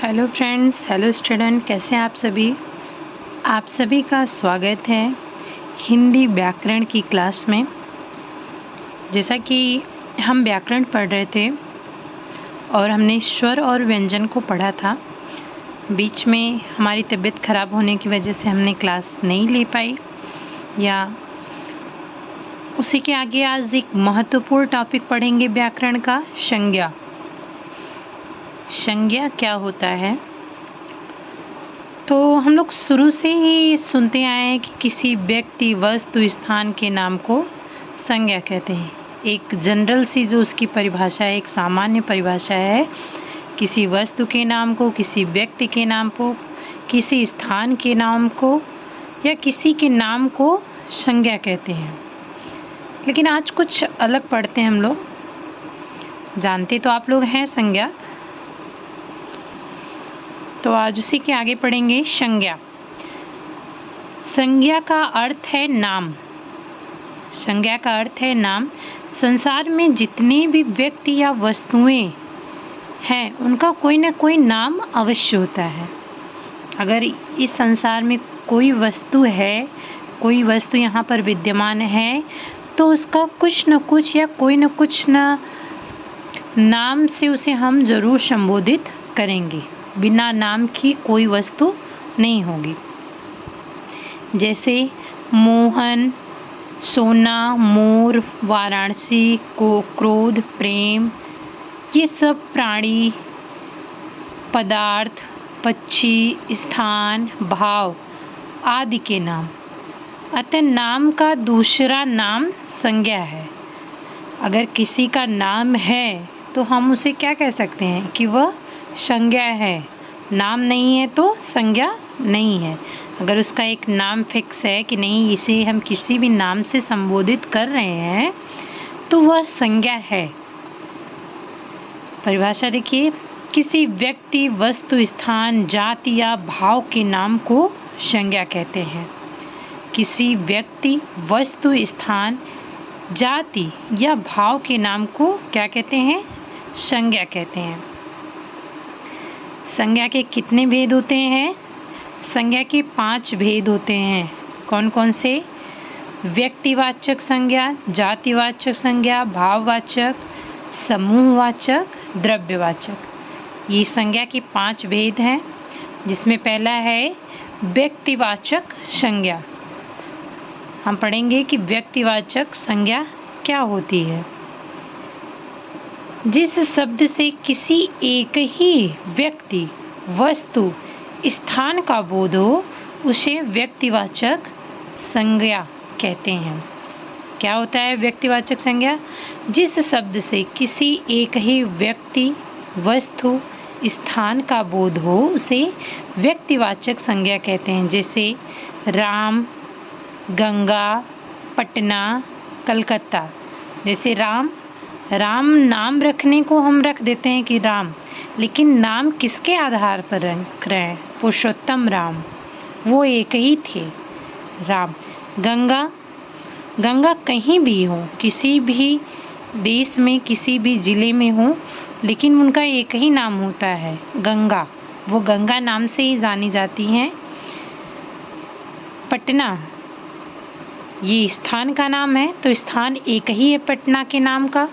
Hello friends, hello student, कैसे हैं आप सभी। आप सभी का स्वागत है हिंदी व्याकरण की क्लास में। जैसा कि हम व्याकरण पढ़ रहे थे और हमने स्वर और व्यंजन को पढ़ा था, बीच में हमारी तबीयत ख़राब होने की वजह से हमने क्लास नहीं ले पाई, या उसी के आगे आज एक महत्वपूर्ण टॉपिक पढ़ेंगे व्याकरण का, संज्ञा। संज्ञा क्या होता है? तो हम लोग शुरू से ही सुनते आए हैं कि किसी व्यक्ति, वस्तु, स्थान के नाम को संज्ञा कहते हैं। एक जनरल सी जो उसकी परिभाषा है, एक सामान्य परिभाषा है, किसी वस्तु के नाम को, किसी व्यक्ति के नाम को, किसी स्थान के नाम को या किसी के नाम को संज्ञा कहते हैं। लेकिन आज कुछ अलग पढ़ते हैं हम लोग। जानते तो आप लोग हैं संज्ञा, तो आज उसी के आगे पढ़ेंगे संज्ञा। संज्ञा का अर्थ है नाम। संज्ञा का अर्थ है नाम। संसार में जितने भी व्यक्ति या वस्तुएं हैं, उनका कोई ना कोई नाम अवश्य होता है। अगर इस संसार में कोई वस्तु है, कोई वस्तु यहाँ पर विद्यमान है, तो उसका कुछ न कुछ या कोई न कुछ न नाम से उसे हम ज़रूर संबोधित करेंगे। बिना नाम की कोई वस्तु नहीं होगी। जैसे मोहन, सोना, मोर, वाराणसी, को क्रोध, प्रेम, ये सब प्राणी, पदार्थ, पक्षी, स्थान, भाव आदि के नाम। अतः नाम का दूसरा नाम संज्ञा है। अगर किसी का नाम है तो हम उसे क्या कह सकते हैं कि वह संज्ञा है। नाम नहीं है तो संज्ञा नहीं है। अगर उसका एक नाम फिक्स है कि नहीं, इसे हम किसी भी नाम से संबोधित कर रहे हैं, तो वह संज्ञा है। परिभाषा देखिए, किसी व्यक्ति, वस्तु, स्थान, जाति या भाव के नाम को संज्ञा कहते हैं। किसी व्यक्ति, वस्तु, स्थान, जाति या भाव के नाम को क्या कहते हैं? संज्ञा कहते हैं। संज्ञा के कितने भेद होते हैं? संज्ञा के 5 भेद होते हैं। कौन कौन से? व्यक्तिवाचक संज्ञा, जातिवाचक संज्ञा, भाववाचक, समूहवाचक, द्रव्यवाचक। ये संज्ञा के 5 भेद हैं, जिसमें पहला है व्यक्तिवाचक संज्ञा। हम पढ़ेंगे कि व्यक्तिवाचक संज्ञा क्या होती है। जिस शब्द से किसी एक ही व्यक्ति, वस्तु, स्थान का बोध हो, उसे व्यक्तिवाचक संज्ञा कहते हैं। क्या होता है व्यक्तिवाचक संज्ञा? जिस शब्द से किसी एक ही व्यक्ति, वस्तु, स्थान का बोध हो, उसे व्यक्तिवाचक संज्ञा कहते हैं। जैसे राम, गंगा, पटना, कलकत्ता। जैसे राम नाम रखने को हम रख देते हैं कि राम, लेकिन नाम किसके आधार पर रख रहे हैं? पुरुषोत्तम राम, वो एक ही थे राम। गंगा कहीं भी हो, किसी भी देश में, किसी भी ज़िले में हो, लेकिन उनका एक ही नाम होता है गंगा। वो गंगा नाम से ही जानी जाती हैं। पटना, ये स्थान का नाम है, तो स्थान एक ही है पटना के नाम का।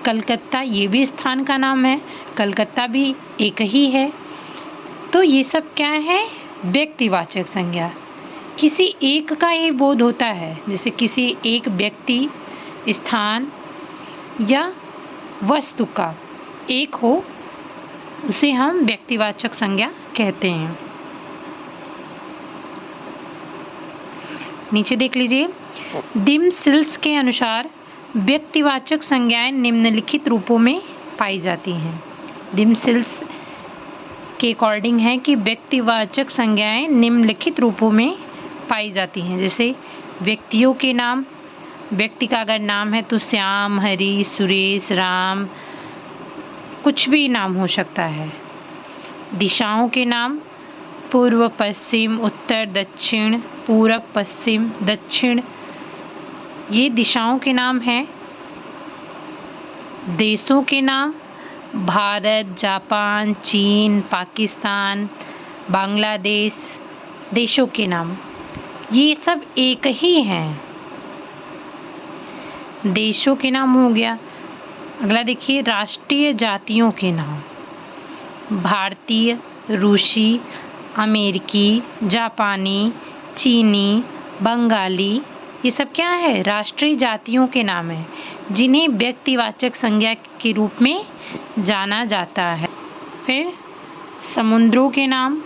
कलकत्ता, ये भी स्थान का नाम है, कलकत्ता भी एक ही है। तो ये सब क्या है? व्यक्तिवाचक संज्ञा। किसी एक का ही बोध होता है। जैसे किसी एक व्यक्ति, स्थान या वस्तु का एक हो, उसे हम व्यक्तिवाचक संज्ञा कहते हैं। नीचे देख लीजिए, डिमसिल्स के अनुसार व्यक्तिवाचक संज्ञाएं निम्नलिखित रूपों में पाई जाती हैं। डिमसिल्स के अकॉर्डिंग है कि व्यक्तिवाचक संज्ञाएं निम्नलिखित रूपों में पाई जाती हैं। जैसे व्यक्तियों के नाम, व्यक्ति का अगर नाम है तो श्याम, हरि, सुरेश, राम, कुछ भी नाम हो सकता है। दिशाओं के नाम, पूर्व, पश्चिम, उत्तर, दक्षिण, पूरब, पश्चिम, दक्षिण, ये दिशाओं के नाम हैं। देशों के नाम, भारत, जापान, चीन, पाकिस्तान, बांग्लादेश देशों के नाम, ये सब एक ही हैं। देशों के नाम हो गया। अगला देखिए, राष्ट्रीय जातियों के नाम, भारतीय, रूसी, अमेरिकी, जापानी, चीनी, बंगाली, ये सब क्या है? राष्ट्रीय जातियों के नाम हैं जिन्हें व्यक्तिवाचक संज्ञा के रूप में जाना जाता है। फिर समुद्रों के नाम,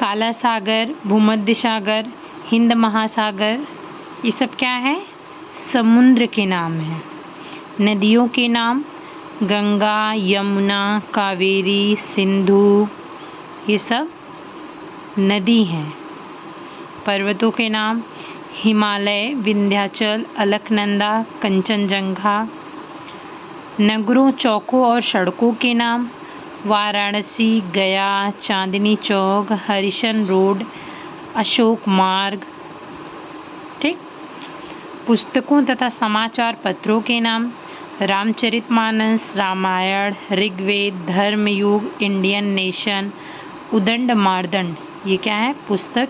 काला सागर, भूमध्य सागर, हिंद महासागर, ये सब क्या है? समुद्र के नाम हैं। नदियों के नाम, गंगा, यमुना, कावेरी, सिंधु, ये सब नदी हैं। पर्वतों के नाम, हिमालय, विंध्याचल, अलकनंदा, कंचनजंगा। नगरों, चौकों और सड़कों के नाम, वाराणसी, गया, चांदनी चौक, हरिशन रोड, अशोक मार्ग। ठीक। पुस्तकों तथा समाचार पत्रों के नाम, रामचरितमानस, रामायण, ऋग्वेद, धर्मयुग, इंडियन नेशन, उदंड मार्दंड, ये क्या है? पुस्तक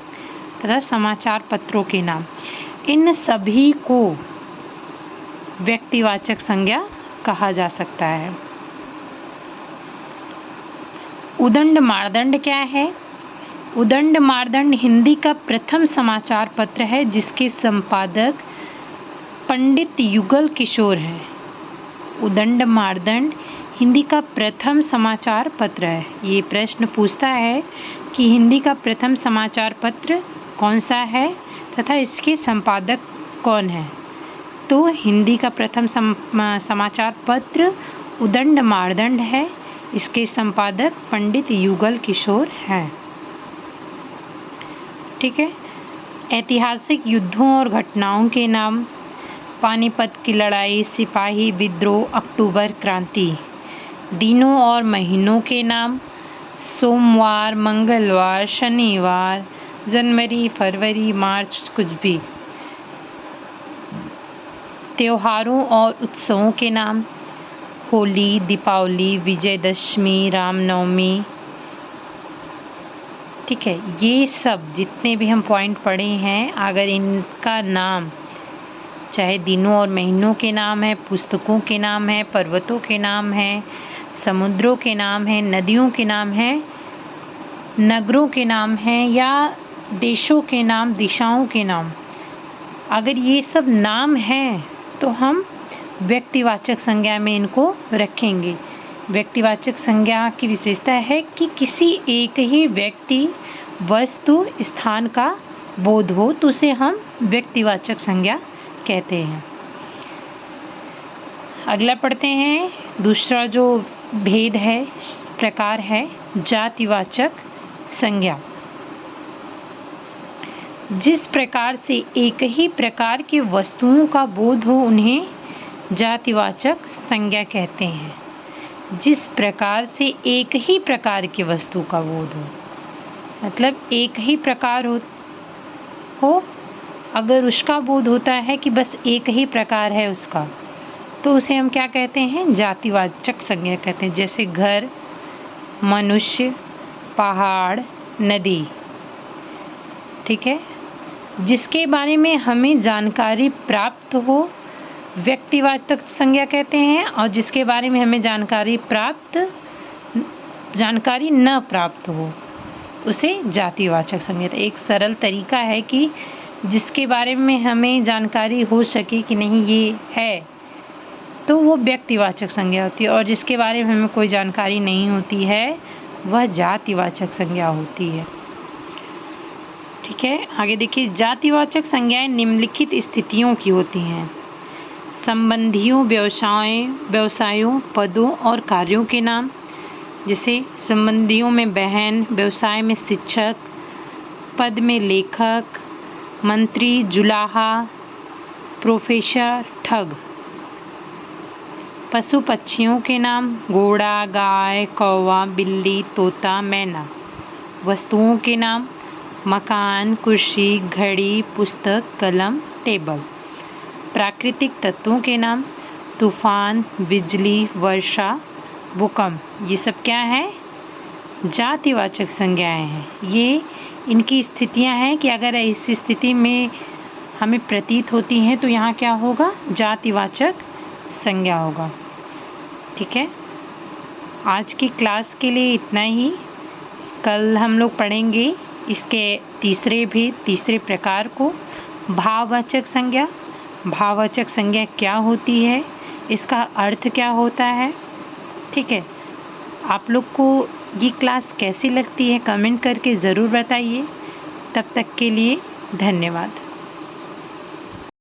तथा समाचार पत्रों के नाम। इन सभी को व्यक्तिवाचक संज्ञा कहा जा सकता है। उदंड मार्दंड क्या है? उदंड मार्दंड हिंदी का प्रथम समाचार पत्र है जिसके संपादक पंडित युगल किशोर हैं। उदंड मार्दंड हिंदी का प्रथम समाचार पत्र है। ये प्रश्न पूछता है कि हिंदी का प्रथम समाचार पत्र कौन सा है तथा इसके संपादक कौन है। तो हिंदी का प्रथम समाचार पत्र उदंड मार्दंड है। इसके संपादक पंडित युगल किशोर हैं। ठीक है। ऐतिहासिक युद्धों और घटनाओं के नाम, पानीपत की लड़ाई, सिपाही विद्रोह, अक्टूबर क्रांति। दिनों और महीनों के नाम, सोमवार, मंगलवार, शनिवार, जनवरी, फरवरी, मार्च, कुछ भी। त्योहारों और उत्सवों के नाम, होली, दीपावली, विजयदशमी, रामनवमी। ठीक है। ये सब जितने भी हम पॉइंट पढ़े हैं, अगर इनका नाम चाहे दिनों और महीनों के नाम है, पुस्तकों के नाम है, पर्वतों के नाम है, समुद्रों के नाम है, नदियों के नाम है, नगरों के नाम हैं या देशों के नाम, दिशाओं के नाम, अगर ये सब नाम हैं तो हम व्यक्तिवाचक संज्ञा में इनको रखेंगे। व्यक्तिवाचक संज्ञा की विशेषता है कि किसी एक ही व्यक्ति, वस्तु, स्थान का बोध हो तो उसे हम व्यक्तिवाचक संज्ञा कहते हैं। अगला पढ़ते हैं। दूसरा जो भेद है, प्रकार है जातिवाचक संज्ञा। जिस प्रकार से एक ही प्रकार की वस्तुओं का बोध हो उन्हें जातिवाचक संज्ञा कहते हैं। जिस प्रकार से एक ही प्रकार की वस्तु का बोध हो, मतलब एक ही प्रकार हो अगर उसका बोध होता है कि बस एक ही प्रकार है उसका, तो उसे हम क्या कहते हैं? जातिवाचक संज्ञा कहते हैं। जैसे घर, मनुष्य, पहाड़, नदी। ठीक है। जिसके बारे में हमें जानकारी प्राप्त हो व्यक्तिवाचक संज्ञा कहते हैं, और जिसके बारे में हमें जानकारी न प्राप्त हो उसे जातिवाचक संज्ञा। एक सरल तरीका है कि जिसके बारे में हमें जानकारी हो सके कि नहीं ये है, तो वो व्यक्तिवाचक संज्ञा होती है, और जिसके बारे में हमें कोई जानकारी नहीं होती है वह जातिवाचक संज्ञा होती है। ठीक है। आगे देखिए, जातिवाचक संज्ञाएं निम्नलिखित स्थितियों की होती हैं। संबंधियों, व्यवसायों, पदों और कार्यों के नाम। जैसे संबंधियों में बहन, व्यवसाय में शिक्षक, पद में लेखक, मंत्री, जुलाहा, प्रोफेसर, ठग। पशु पक्षियों के नाम, घोड़ा, गाय, कौवा, बिल्ली, तोता, मैना। वस्तुओं के नाम, मकान, कुर्सी, घड़ी, पुस्तक, कलम, टेबल। प्राकृतिक तत्वों के नाम, तूफान, बिजली, वर्षा, भूकंप, ये सब क्या है? जातिवाचक संज्ञाएं हैं। ये इनकी स्थितियां हैं कि अगर इस स्थिति में हमें प्रतीत होती हैं तो यहाँ क्या होगा? जातिवाचक संज्ञा होगा। ठीक है, आज की क्लास के लिए इतना ही। कल हम लोग पढ़ेंगे इसके तीसरे प्रकार को, भाववाचक संज्ञा। भाववाचक संज्ञा क्या होती है, इसका अर्थ क्या होता है। ठीक है, आप लोग को ये क्लास कैसी लगती है कमेंट करके ज़रूर बताइए। तब तक के लिए धन्यवाद।